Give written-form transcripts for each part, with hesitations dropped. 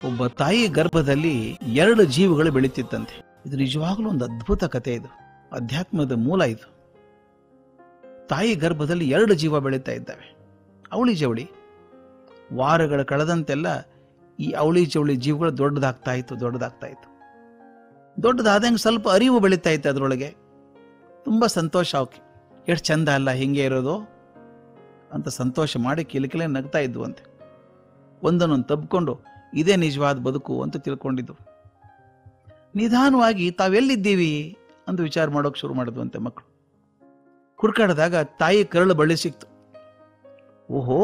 ಒಬ್ಬ ತಾಯಿ ಗರ್ಭದಲ್ಲಿ 2 ಜೀವಗಳು ಬೆಳೀತಿತ್ತಂತೆ. ಇದು ನಿಜವಾಗ್ಲೂ ಒಂದು ಅದ್ಭುತ ಕಥೆ. ಇದು ಅಧ್ಯಾತ್ಮದ ಮೂಲ. ಇದು ತಾಯಿ ಗರ್ಭದಲ್ಲಿ 2 ಜೀವ ಬೆಳೀತಾ ಇದ್ದಾವೆ, ಅವಳಿ ಜವಳಿ. ವಾರಗಳ ಕಳೆದಂತೆಲ್ಲ ಈ ಅವಳಿ ಜವಳಿ ಜೀವಗಳು ದೊಡ್ಡದಾಗ್ತಾ ಇತ್ತು. ದೊಡ್ಡದಾದಂಗೆ ಸ್ವಲ್ಪ ಅರಿವು ಬೆಳೀತಾ ಇತ್ತು ಅದರೊಳಗೆ. ತುಂಬ ಸಂತೋಷ. ಅವಕ್ಕೆ ಎಷ್ಟು ಚಂದ ಅಲ್ಲ ಹಿಂಗೆ ಇರೋದು ಅಂತ ಸಂತೋಷ ಮಾಡಿ ಕಿಲಕಿಲೆ ನಗ್ತಾ ಇದ್ವಂತೆ. ಒಂದನ್ನೊಂದು ತಬ್ಕೊಂಡು ಇದೇ ನಿಜವಾದ ಬದುಕು ಅಂತ ತಿಳ್ಕೊಂಡಿದ್ದು. ನಿಧಾನವಾಗಿ ತಾವೆಲ್ಲಿದ್ದೀವಿ ಅಂತ ವಿಚಾರ ಮಾಡೋಕೆ ಶುರು ಮಾಡಿದ್ವಂತೆ ಮಕ್ಕಳು. ಕುರ್ಕಾಡಿದಾಗ ತಾಯಿ ಕರಳು ಬಳ್ಳಿ ಸಿಕ್ತು. ಓಹೋ,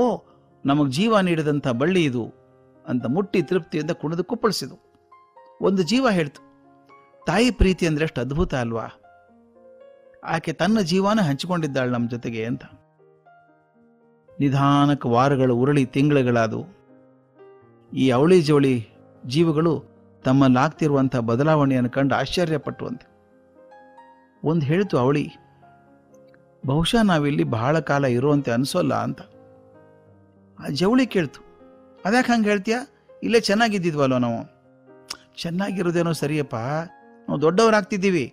ನಮಗೆ ಜೀವ ನೀಡಿದಂಥ ಬಳ್ಳಿ ಇದು ಅಂತ ಮುಟ್ಟಿ ತೃಪ್ತಿಯಿಂದ ಕುಣಿದು ಕುಪ್ಪಳಿಸಿದು. ಒಂದು ಜೀವ ಹೇಳ್ತು, ತಾಯಿ ಪ್ರೀತಿ ಅಂದ್ರೆ ಎಷ್ಟು ಅದ್ಭುತ ಅಲ್ವಾ, ಆಕೆ ತನ್ನ ಜೀವನ ಹಂಚಿಕೊಂಡಿದ್ದಾಳೆ ನಮ್ಮ ಜೊತೆಗೆ ಅಂತ. ನಿಧಾನಕ್ಕೆ ವಾರಗಳು ಉರುಳಿ ತಿಂಗಳುಗಳಾದವು. ಈ ಅವಳಿ ಜವಳಿ ಜೀವಗಳು ತಮ್ಮಲ್ಲಾಗ್ತಿರುವಂಥ ಬದಲಾವಣೆಯನ್ನು ಕಂಡು ಆಶ್ಚರ್ಯಪಟ್ಟುವಂತೆ. ಒಂದು ಹೇಳ್ತು ಅವಳಿ, ಬಹುಶಃ ನಾವಿಲ್ಲಿ ಬಹಳ ಕಾಲ ಇರುವಂತೆ ಅನಿಸೋಲ್ಲ ಅಂತ. ಆ ಜವಳಿ ಕೇಳ್ತು, ಅದ್ಯಾಕೆ ಹಂಗೆ ಹೇಳ್ತೀಯ, ಇಲ್ಲೇ ಚೆನ್ನಾಗಿದ್ದಿದ್ವಲ್ವ ನಾವು. ಚೆನ್ನಾಗಿರೋದೇನೋ ಸರಿಯಪ್ಪ, ನಾವು ದೊಡ್ಡವರಾಗ್ತಿದ್ದೀವಿ,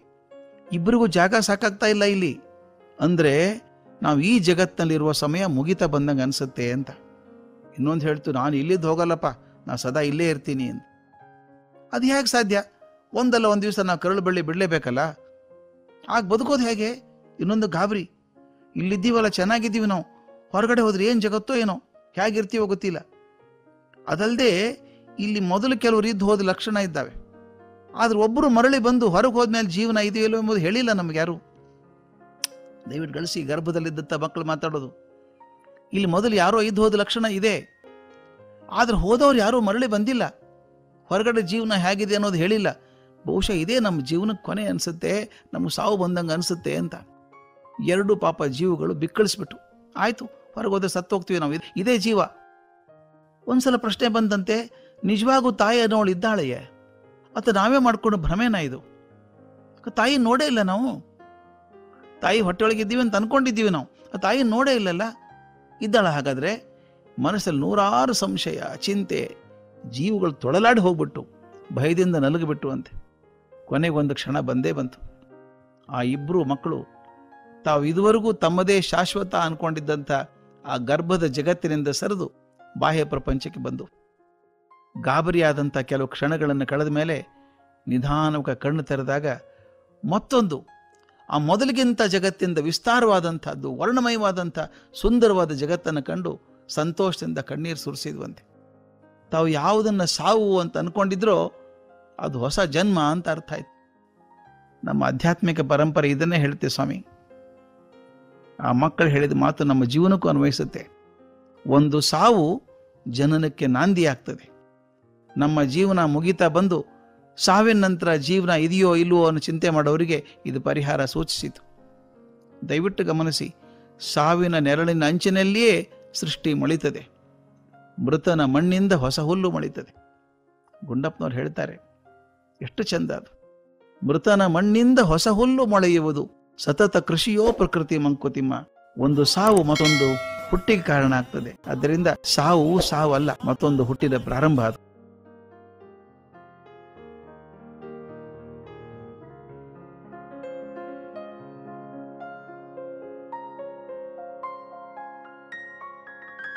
ಇಬ್ಬರಿಗೂ ಜಾಗ ಸಾಕಾಗ್ತಾ ಇಲ್ಲ ಇಲ್ಲಿ ಅಂದರೆ ನಾವು ಈ ಜಗತ್ತಿನಲ್ಲಿರುವ ಸಮಯ ಮುಗಿತಾ ಬಂದಂಗೆ ಅನಿಸುತ್ತೆ ಅಂತ. ಇನ್ನೊಂದು ಹೇಳ್ತು, ನಾನು ಇಲ್ಲಿದ್ದು ಹೋಗಲ್ಲಪ್ಪ, ನಾನು ಸದಾ ಇಲ್ಲೇ ಇರ್ತೀನಿ ಅಂತ. ಅದು ಹೇಗೆ ಸಾಧ್ಯ, ಒಂದಲ್ಲ ಒಂದು ದಿವಸ ನಾವು ಕರಳು ಬಳ್ಳಿ ಬಿಡಲೇಬೇಕಲ್ಲ, ಆಗ ಬದುಕೋದು ಹೇಗೆ? ಇನ್ನೊಂದು ಗಾಬರಿ, ಇಲ್ಲಿದ್ದೀವಲ್ಲ ಚೆನ್ನಾಗಿದ್ದೀವಿ ನಾವು, ಹೊರಗಡೆ ಹೋದ್ರೆ ಏನು ಜಗತ್ತೋ ಏನೋ, ಹೇಗಿರ್ತೀವೋ ಗೊತ್ತಿಲ್ಲ. ಅದಲ್ಲದೆ ಇಲ್ಲಿ ಮೊದಲು ಕೆಲವರು ಇದ್ದು ಹೋದ ಲಕ್ಷಣ ಇದ್ದಾವೆ, ಆದ್ರೆ ಒಬ್ಬರು ಮರಳಿ ಬಂದು ಹೊರಗೆ ಹೋದ್ಮೇಲೆ ಜೀವನ ಇದೆಯಲ್ಲೋ ಎಂಬುದು ಹೇಳಿಲ್ಲ ನಮ್ಗೆ ಯಾರು. ದಯವಿಟ್ಟು ಗಳಿಸಿ, ಗರ್ಭದಲ್ಲಿದ್ದಂಥ ಮಕ್ಕಳು ಮಾತಾಡೋದು. ಇಲ್ಲಿ ಮೊದಲು ಯಾರೋ ಇದ್ದು ಹೋದ ಲಕ್ಷಣ ಇದೆ, ಆದ್ರೆ ಹೋದವ್ರು ಯಾರೂ ಮರಳಿ ಬಂದಿಲ್ಲ, ಹೊರಗಡೆ ಜೀವನ ಹೇಗಿದೆ ಅನ್ನೋದು ಹೇಳಿಲ್ಲ. ಬಹುಶಃ ಇದೇ ನಮ್ಮ ಜೀವನಕ್ಕೆ ಕೊನೆ ಅನಿಸುತ್ತೆ, ನಮಗೆ ಸಾವು ಬಂದಂಗೆ ಅನಿಸುತ್ತೆ ಅಂತ. 2 ಪಾಪ ಜೀವಗಳು ಬಿಕ್ಕಳಿಸ್ಬಿಟ್ಟು, ಆಯ್ತು ಹೊರಗೋದ್ರೆ ಸತ್ತೋಗ್ತೀವಿ ನಾವು, ಇದೇ ಜೀವ. ಒಂದ್ಸಲ ಪ್ರಶ್ನೆ ಬಂದಂತೆ, ನಿಜವಾಗೂ ತಾಯಿ ಅನ್ನೋಳು ಇದ್ದಾಳೆಯೇ ಅಥವಾ ನಾವೇ ಮಾಡ್ಕೊಂಡು ಭ್ರಮೇನ ಇದು? ತಾಯಿ ನೋಡೇ ಇಲ್ಲ ನಾವು, ತಾಯಿ ಹೊಟ್ಟೆಯೊಳಗಿದ್ದೀವಿ ಅಂತ ಅನ್ಕೊಂಡಿದ್ದೀವಿ ನಾವು, ಆ ತಾಯಿ ನೋಡೇ ಇಲ್ಲಲ್ಲ, ಇದ್ದಾಳ? ಹಾಗಾದ್ರೆ ಮನಸ್ಸಲ್ಲಿ 100 ಸಂಶಯ, ಚಿಂತೆ, ಜೀವಗಳು ತೊಳಲಾಡಿ ಹೋಗ್ಬಿಟ್ಟು ಭಯದಿಂದ ನಲಗಿಬಿಟ್ಟು ಅಂತೆ. ಕೊನೆಗೊಂದು ಕ್ಷಣ ಬಂದೇ ಬಂತು. ಆ 2 ಮಕ್ಕಳು ತಾವು ಇದುವರೆಗೂ ತಮ್ಮದೇ ಶಾಶ್ವತ ಅನ್ಕೊಂಡಿದ್ದಂಥ ಆ ಗರ್ಭದ ಜಗತ್ತಿನಿಂದ ಸರಿದು ಬಾಹ್ಯ ಪ್ರಪಂಚಕ್ಕೆ ಬಂದು ಗಾಬರಿಯಾದಂಥ ಕೆಲವು ಕ್ಷಣಗಳನ್ನು ಕಳೆದ ಮೇಲೆ ನಿಧಾನವಾಗಿ ಕಣ್ಣು ತೆರೆದಾಗ ಮತ್ತೊಂದು ಆ ಮೊದಲಿಗಿಂತ ಜಗತ್ತಿಂದ ವಿಸ್ತಾರವಾದಂಥದ್ದು, ವರ್ಣಮಯವಾದಂಥ ಸುಂದರವಾದ ಜಗತ್ತನ್ನು ಕಂಡು ಸಂತೋಷದಿಂದ ಕಣ್ಣೀರು ಸುರಿಸಿದ್ವಂತೆ. ತಾವು ಯಾವುದನ್ನು ಸಾವು ಅಂತ ಅನ್ಕೊಂಡಿದ್ರೋ ಅದು ಹೊಸ ಜನ್ಮ ಅಂತ ಅರ್ಥ ಆಯ್ತು. ನಮ್ಮ ಆಧ್ಯಾತ್ಮಿಕ ಪರಂಪರೆ ಇದನ್ನೇ ಹೇಳ್ತೀವಿ ಸ್ವಾಮಿ. ಆ ಮಕ್ಕಳು ಹೇಳಿದ ಮಾತು ನಮ್ಮ ಜೀವನಕ್ಕೂ ಅನ್ವಯಿಸುತ್ತೆ. ಒಂದು ಸಾವು ಜನನಕ್ಕೆ ನಾಂದಿ ಆಗ್ತದೆ. ನಮ್ಮ ಜೀವನ ಮುಗಿತಾ ಬಂದು ಸಾವಿನ ನಂತರ ಜೀವನ ಇದೆಯೋ ಇಲ್ವೋ ಅನ್ನೋ ಚಿಂತೆ ಮಾಡೋರಿಗೆ ಇದು ಪರಿಹಾರ ಸೂಚಿಸಿತು. ದಯವಿಟ್ಟು ಗಮನಿಸಿ, ಸಾವಿನ ನೆರಳಿನ ಅಂಚಿನಲ್ಲಿಯೇ ಸೃಷ್ಟಿ ಮೊಳಿತದೆ, ಮೃತನ ಮಣ್ಣಿಂದ ಹೊಸ ಹುಲ್ಲು ಮೊಳಿತದೆ. ಗುಂಡಪ್ಪನವ್ರು ಹೇಳ್ತಾರೆ, ಎಷ್ಟು ಚಂದ ಅದು. ಮೃತನ ಮಣ್ಣಿಂದ ಹೊಸ ಹುಲ್ಲು ಮೊಳೆಯುವುದು, ಸತತ ಕೃಷಿಯೋ ಪ್ರಕೃತಿ ಮಂಕುತಿಮ್ಮ. ಒಂದು ಸಾವು ಮತ್ತೊಂದು ಹುಟ್ಟಿಗೆ ಕಾರಣ ಆಗ್ತದೆ. ಆದ್ದರಿಂದ ಸಾವು ಸಾವಲ್ಲ, ಮತ್ತೊಂದು ಹುಟ್ಟಿದ ಪ್ರಾರಂಭ ಅದು.